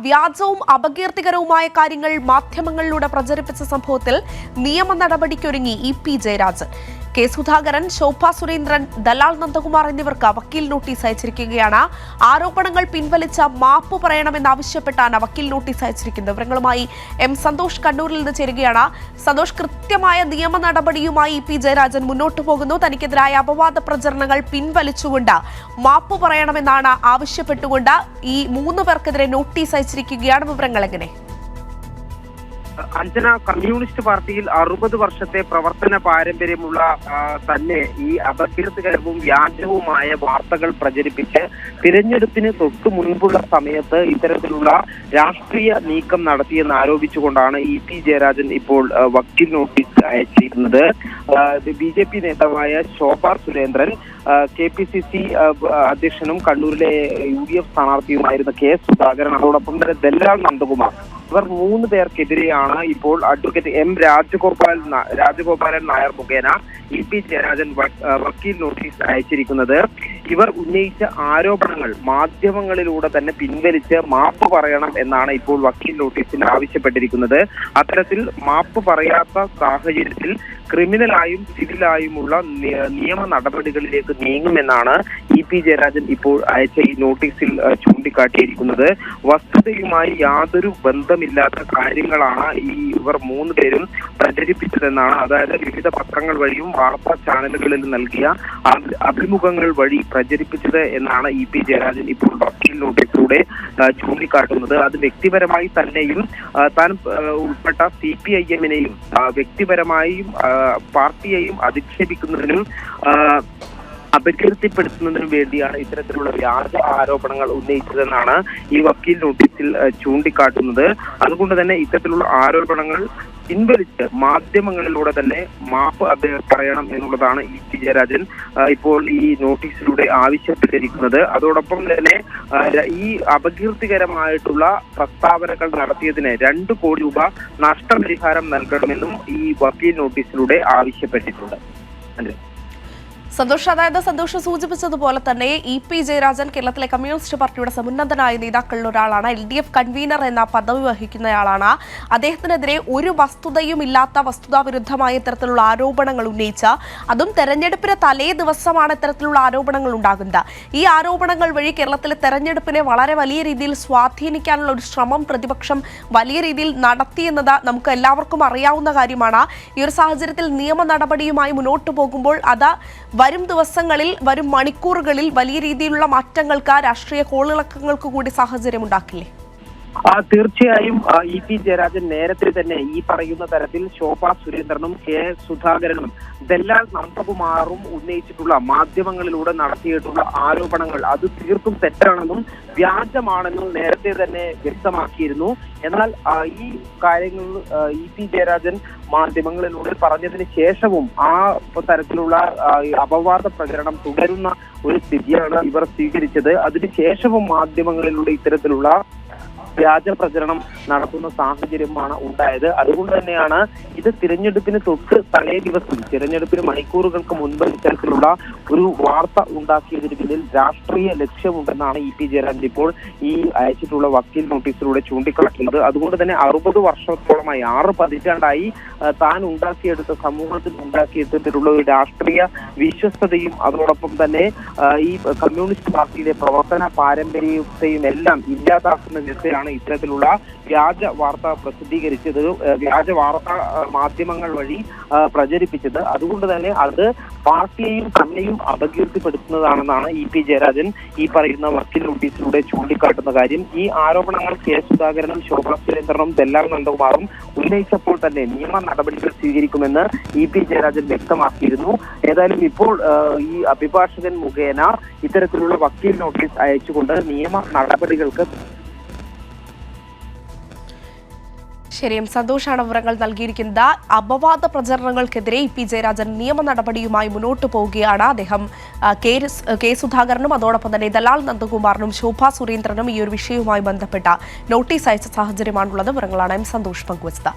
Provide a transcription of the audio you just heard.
വ്യാജവും അപകീർത്തികരവുമായ കാര്യങ്ങൾ മാധ്യമങ്ങളിലൂടെ പ്രചരിപ്പിച്ച സംഭവത്തിൽ നിയമ നടപടിക്കൊരുങ്ങി ഇ.പി. ജയരാജൻ. കെ. സുധാകരൻ, ശോഭാ സുരേന്ദ്രൻ, ദലാൽ നന്ദകുമാർ എന്നിവർക്ക് വക്കീൽ നോട്ടീസ് അയച്ചിരിക്കുകയാണ്. ആരോപണങ്ങൾ പിൻവലിച്ച മാപ്പ് പറയണമെന്നാവശ്യപ്പെട്ടാണ് വക്കീൽ നോട്ടീസ് അയച്ചിരിക്കുന്നത്. വിവരങ്ങളുമായി എം സന്തോഷ് കണ്ണൂരിൽ നിന്ന് ചേരുകയാണ്. സന്തോഷ്, കൃത്യമായ നിയമ നടപടിയുമായി ഇ.പി. ജയരാജൻ മുന്നോട്ട് പോകുന്നു. തനിക്കെതിരായ അപവാദ പ്രചരണങ്ങൾ പിൻവലിച്ചുകൊണ്ട് മാപ്പ് പറയണമെന്നാണ് ആവശ്യപ്പെട്ടുകൊണ്ട് ഈ 3 പേർക്കെതിരെ നോട്ടീസ് അയച്ചിരിക്കുകയാണ്. വിവരങ്ങൾ എങ്ങനെ? അഞ്ജന, കമ്മ്യൂണിസ്റ്റ് പാർട്ടിയിൽ 60 വർഷത്തെ പ്രവർത്തന പാരമ്പര്യമുള്ള തന്നെ ഈ അപകീർത്തികരവും വ്യാജവുമായ വാർത്തകൾ പ്രചരിപ്പിച്ച് തിരഞ്ഞെടുപ്പിന് തൊട്ടു മുൻപുള്ള സമയത്ത് ഇത്തരത്തിലുള്ള രാഷ്ട്രീയ നീക്കം നടത്തിയെന്ന് ആരോപിച്ചുകൊണ്ടാണ് ഇ.പി. ജയരാജൻ ഇപ്പോൾ വക്കീൽ നോട്ടീസ് അയച്ചിരിക്കുന്നത്. BJP നേതാവായ ശോഭാ സുരേന്ദ്രൻ, KPCC അധ്യക്ഷനും കണ്ണൂരിലെ UDF സ്ഥാനാർത്ഥിയുമായിരുന്ന കെ. സുധാകരൻ, അതോടൊപ്പം തന്നെ ദലാൽ നന്ദകുമാർ, ഇവർ 3 പേർക്കെതിരെയാണ് ഇപ്പോൾ അഡ്വക്കേറ്റ് M. രാജഗോപാലൻ നായർ മുഖേന ഇ.പി. ജയരാജൻ വക്കീൽ നോട്ടീസ് അയച്ചിരിക്കുന്നത്. ഇവർ ഉന്നയിച്ച ആരോപണങ്ങൾ മാധ്യമങ്ങളിലൂടെ തന്നെ പിൻവലിച്ച് മാപ്പ് പറയണം എന്നാണ് ഇപ്പോൾ വക്കീൽ നോട്ടീസിൽ ആവശ്യപ്പെട്ടിരിക്കുന്നത്. അത്തരത്തിൽ മാപ്പ് പറയാത്ത സാഹചര്യത്തിൽ ക്രിമിനലായും സിവിലായുമുള്ള നിയമ നടപടികളിലേക്ക് നീങ്ങുമെന്നാണ് ഇ.പി. ജയരാജൻ ഇപ്പോൾ അയച്ച ഈ നോട്ടീസിൽ ചൂണ്ടിക്കാട്ടിയിരിക്കുന്നത്. വസ്തുതയുമായി യാതൊരു ബന്ധമില്ലാത്ത കാര്യങ്ങളാണ് ഇവർ 3 പേരും പ്രചരിപ്പിച്ചതെന്നാണ്. അതായത് വിവിധ പത്രങ്ങൾ വഴിയും വാർത്താ ചാനലുകളിൽ നൽകിയ അഭിമുഖങ്ങൾ വഴി പ്രചരിപ്പിച്ചത് എന്നാണ് ഇ.പി. ജയരാജൻ ഇപ്പോൾ വക്കീൽ നോട്ടീസിലൂടെ ചൂണ്ടിക്കാട്ടുന്നത്. അത് വ്യക്തിപരമായി തന്നെയും താൻ ഉൾപ്പെട്ട CPIM-നെയും വ്യക്തിപരമായും പാർട്ടിയെയും അധിക്ഷേപിക്കുന്നതിനും അപകീർത്തിപ്പെടുത്തുന്നതിനും വേണ്ടിയാണ് ഇത്തരത്തിലുള്ള വ്യാജ ആരോപണങ്ങൾ ഉന്നയിച്ചതെന്നാണ് ഈ വക്കീൽ നോട്ടീസിൽ ചൂണ്ടിക്കാട്ടുന്നത്. അതുകൊണ്ട് തന്നെ ഇത്തരത്തിലുള്ള ആരോപണങ്ങൾ പിൻവലിച്ച് മാധ്യമങ്ങളിലൂടെ തന്നെ മാപ്പ് പറയണം എന്നുള്ളതാണ് ഇ.പി. ജയരാജൻ ഇപ്പോൾ ഈ നോട്ടീസിലൂടെ ആവശ്യപ്പെട്ടിരിക്കുന്നത്. അതോടൊപ്പം തന്നെ ഈ അപകീർത്തികരമായിട്ടുള്ള പ്രസ്താവനകൾ നടത്തിയതിന് 2 കോടി രൂപ നഷ്ടപരിഹാരം നൽകണമെന്നും ഈ വക്കീൽ നോട്ടീസിലൂടെ ആവശ്യപ്പെട്ടിട്ടുണ്ട്. സന്തോഷ്, അതായത് സന്തോഷ് സൂചിപ്പിച്ചതുപോലെ തന്നെ ഇ.പി. ജയരാജൻ കേരളത്തിലെ കമ്മ്യൂണിസ്റ്റ് പാർട്ടിയുടെ സമുന്നതനായ നേതാക്കളിൽ ഒരാളാണ്. LDF കൺവീനർ എന്ന പദവി വഹിക്കുന്നയാളാണ്. അദ്ദേഹത്തിനെതിരെ ഒരു വസ്തുതയും ഇല്ലാത്ത വസ്തുതാവിരുദ്ധമായ ഇത്തരത്തിലുള്ള ആരോപണങ്ങൾ ഉന്നയിച്ച, അതും തെരഞ്ഞെടുപ്പിന് തലേ ദിവസമാണ് ഇത്തരത്തിലുള്ള ആരോപണങ്ങൾ ഉണ്ടാകുന്നത്. ഈ ആരോപണങ്ങൾ വഴി കേരളത്തിലെ തെരഞ്ഞെടുപ്പിനെ വളരെ വലിയ രീതിയിൽ സ്വാധീനിക്കാനുള്ള ഒരു ശ്രമം പ്രതിപക്ഷം വലിയ രീതിയിൽ നടത്തിയെന്നത് നമുക്ക് എല്ലാവർക്കും അറിയാവുന്ന കാര്യമാണ്. ഈ ഒരു സാഹചര്യത്തിൽ നിയമ നടപടിയുമായി മുന്നോട്ട് പോകുമ്പോൾ അത് വരും ദിവസങ്ങളിൽ, വരും മണിക്കൂറുകളിൽ വലിയ രീതിയിലുള്ള മാറ്റങ്ങൾക്ക്, രാഷ്ട്രീയ കോളിളക്കങ്ങൾക്ക് കൂടി സാഹചര്യം ഉണ്ടാക്കില്ലേ? തീർച്ചയായും ഇ.പി. ജയരാജൻ നേരത്തെ തന്നെ ഈ പറയുന്ന തരത്തിൽ ശോഭാ സുരേന്ദ്രനും കെ. സുധാകരനും ദലാൽ നന്ദകുമാറും ഉന്നയിച്ചിട്ടുള്ള മാധ്യമങ്ങളിലൂടെ നടത്തിയിട്ടുള്ള ആരോപണങ്ങൾ അത് തീർത്തും തെറ്റാണെന്നും വ്യാജമാണെന്നും നേരത്തെ തന്നെ വ്യക്തമാക്കിയിരുന്നു. എന്നാൽ ഈ കാര്യങ്ങൾ ഇ.പി. ജയരാജൻ മാധ്യമങ്ങളിലൂടെ പറഞ്ഞതിന് ശേഷവും ആ തരത്തിലുള്ള അപവാദ പ്രചരണം തുടരുന്ന ഒരു സ്ഥിതിയാണ് ഇവർ സ്വീകരിച്ചത്. അതിനുശേഷവും മാധ്യമങ്ങളിലൂടെ ഇത്തരത്തിലുള്ള വ്യാജ പ്രചരണം നടത്തുന്ന സാഹചര്യമാണ് ഉണ്ടായത്. അതുകൊണ്ട് തന്നെയാണ് ഇത് തിരഞ്ഞെടുപ്പിന് തൊട്ട് തലേ ദിവസം, തിരഞ്ഞെടുപ്പിന് മണിക്കൂറുകൾക്ക് മുൻപ് ഇത്തരത്തിലുള്ള ഒരു വാർത്ത ഉണ്ടാക്കിയതിന് പിന്നിൽ രാഷ്ട്രീയ ലക്ഷ്യമുണ്ടെന്നാണ് ഇ.പി. ജയരാജൻ ഇപ്പോൾ ഈ അയച്ചിട്ടുള്ള വക്കീൽ നോട്ടീസിലൂടെ ചൂണ്ടിക്കാട്ടുന്നത്. അതുകൊണ്ട് തന്നെ 60 വർഷത്തോളമായി, 6 പതിറ്റാണ്ടായി താൻ ഉണ്ടാക്കിയെടുത്ത, സമൂഹത്തിൽ ഉണ്ടാക്കിയെടുത്തിട്ടുള്ള ഒരു രാഷ്ട്രീയ വിശ്വസ്തതയും അതോടൊപ്പം തന്നെ ഈ കമ്മ്യൂണിസ്റ്റ് പാർട്ടിയിലെ പ്രവർത്തന പാരമ്പര്യത്തെയും എല്ലാം ഇല്ലാതാക്കുന്ന ദിശയാണ് ഇത്തരത്തിലുള്ള വ്യാജ വാർത്ത പ്രസിദ്ധീകരിച്ചത്, വ്യാജ വാർത്ത മാധ്യമങ്ങൾ വഴി പ്രചരിപ്പിച്ചത്. അതുകൊണ്ട് തന്നെ അത് പാർട്ടിയെയും തന്നെയും അപകീർത്തിപ്പെടുത്തുന്നതാണെന്നാണ് ഇ.പി. ജയരാജൻ ഈ പറയുന്ന വക്കീൽ നോട്ടീസിലൂടെ ചൂണ്ടിക്കാട്ടുന്ന കാര്യം. ഈ ആരോപണങ്ങൾ കെ. സുധാകരനും ശോഭാ സുരേന്ദ്രനും ദലാൽ നന്ദകുമാറും ഉന്നയിച്ചപ്പോൾ തന്നെ നിയമ നടപടികൾ സ്വീകരിക്കുമെന്ന് ഇ.പി. ജയരാജൻ വ്യക്തമാക്കിയിരുന്നു. ഏതായാലും ഇപ്പോൾ ഈ അഭിഭാഷകൻ മുഖേന ഇത്തരത്തിലുള്ള വക്കീൽ നോട്ടീസ് അയച്ചുകൊണ്ട് നിയമ നടപടികൾക്ക് ശരിയും സന്തോഷാണ് വിവരങ്ങൾ നൽകിയിരിക്കുന്നത്. അപവാദ പ്രചരണങ്ങൾക്കെതിരെ ഇ.പി. ജയരാജൻ നിയമ നടപടിയുമായി മുന്നോട്ട് പോവുകയാണ്. അദ്ദേഹം കെ. സുധാകരനും അതോടൊപ്പം തന്നെ ദലാൽ നന്ദകുമാറിനും ശോഭാ സുരേന്ദ്രനും ഈ ഒരു വിഷയവുമായി ബന്ധപ്പെട്ട നോട്ടീസ് അയച്ച സാഹചര്യമാണുള്ളത്. വിവരങ്ങളാണ് എം സന്തോഷ് പങ്കുവച്ചത്.